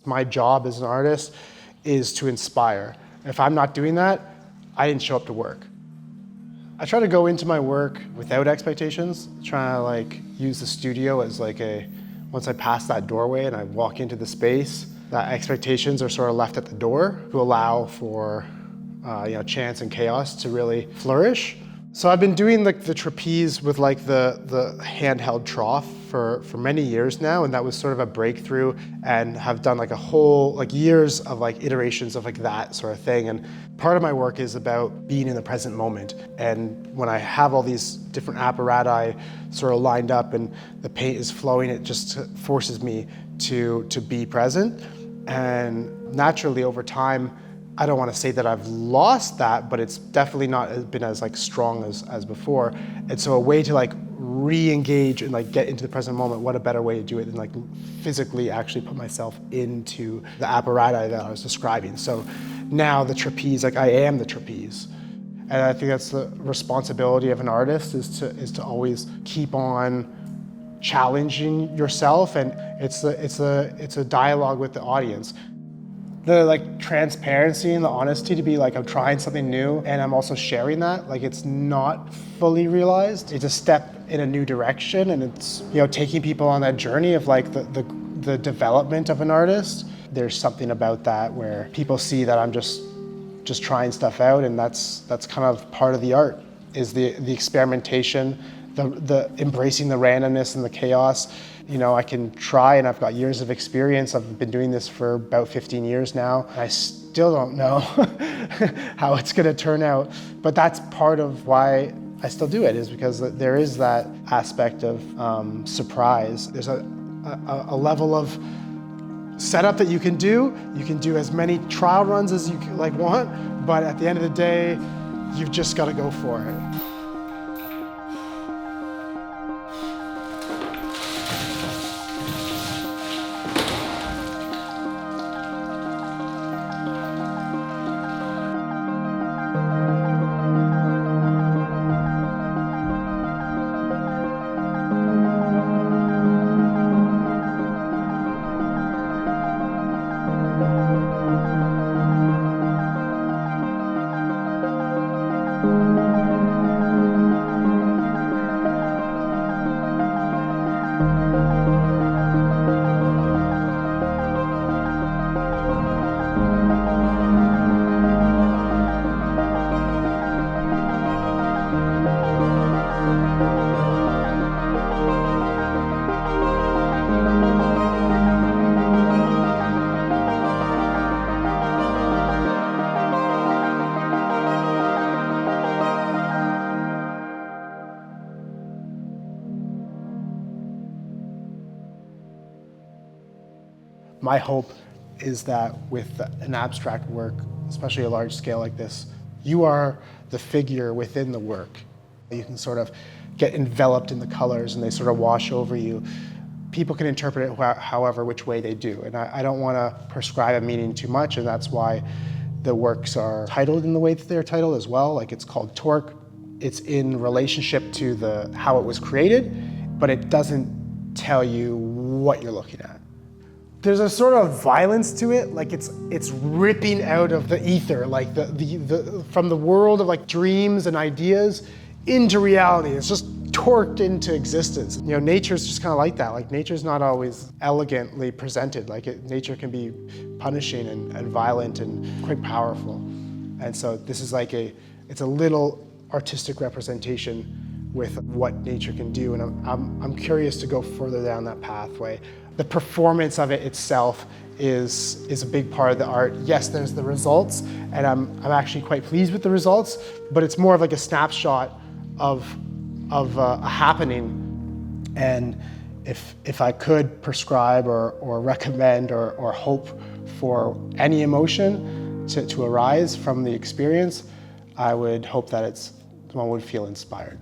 My job as an artist is to inspire. If I'm not doing that, I didn't show up to work. I try to go into my work without expectations, trying to like use the studio as like once I pass that doorway and I walk into the space, that expectations are sort of left at the door to allow for chance and chaos to really flourish. So I've been doing like the trapeze with like the handheld trough for many years now, and that was sort of a breakthrough, and have done like a whole like years of like iterations of like that sort of thing. And part of my work is about being in the present moment. And when I have all these different apparatus sort of lined up and the paint is flowing, it just forces me to be present. And naturally over time, I don't want to say that I've lost that, but it's definitely not been as like strong as before. And so a way to like re-engage and like get into the present moment, what a better way to do it than like physically actually put myself into the apparatus that I was describing. So now the trapeze, like I am the trapeze. And I think that's the responsibility of an artist is to always keep on challenging yourself, and it's a dialogue with the audience. The like transparency and the honesty to be like, I'm trying something new and I'm also sharing that. Like it's not fully realized. It's a step in a new direction, and it's, taking people on that journey of like the development of an artist. There's something about that where people see that I'm just trying stuff out, and that's kind of part of the art, is the experimentation, the embracing the randomness and the chaos. I can try, and I've got years of experience. I've been doing this for about 15 years now. I still don't know how it's going to turn out, but that's part of why I still do it, is because there is that aspect of surprise. There's a level of setup that you can do. You can do as many trial runs as you want, but at the end of the day, you've just got to go for it. My hope is that with an abstract work, especially a large scale like this, you are the figure within the work. You can sort of get enveloped in the colors and they sort of wash over you. People can interpret it however which way they do. And I don't want to prescribe a meaning too much, and that's why the works are titled in the way that they're titled as well. Like it's called Torque. It's in relationship to how it was created, but it doesn't tell you what you're looking at. There's a sort of violence to it, like it's ripping out of the ether, like from the world of like dreams and ideas into reality. It's just torqued into existence. Nature's just kind of like that. Like nature's not always elegantly presented. Nature can be punishing and violent and quite powerful. And so this is like it's a little artistic representation with what nature can do, and I'm curious to go further down that pathway. The performance of it itself is a big part of the art. Yes, there's the results, and I'm actually quite pleased with the results, but it's more of like a snapshot of a happening. And if I could prescribe or recommend or hope for any emotion to arise from the experience, I would hope that one would feel inspired.